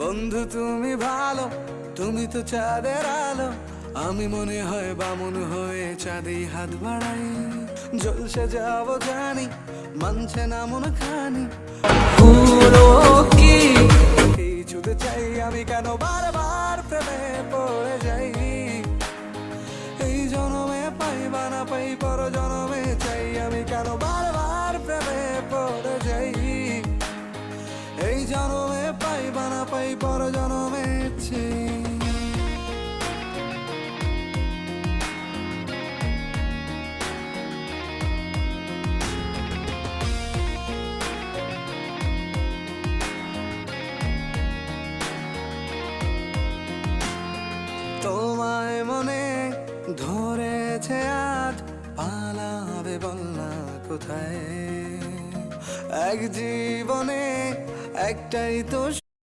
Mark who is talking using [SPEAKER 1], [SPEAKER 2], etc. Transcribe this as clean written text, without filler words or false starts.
[SPEAKER 1] বন্ধু তুমি ভালো, তুমি তো চাঁদের আলো, আমি মনে হয় বামুন হয়ে চাঁদে হাত বাড়াই। জলসে যাবো জানি, মানছে না মন খানি,
[SPEAKER 2] ভুলো কি
[SPEAKER 1] ছুতে চাই আমি, কেন বারবার প্রেমে পড়ে যাই। এই জনমে পাই বা না পাই, পর জনমে চাই আমি, কেন বারবার প্রেমে পড়ে যাই। এই জনমে পাই বা না পাই, পর জনমে চাই। তোমায় মনে ধরেছে আজ, পালাবে বল না কোথায়। এক জীবনে একটাই তো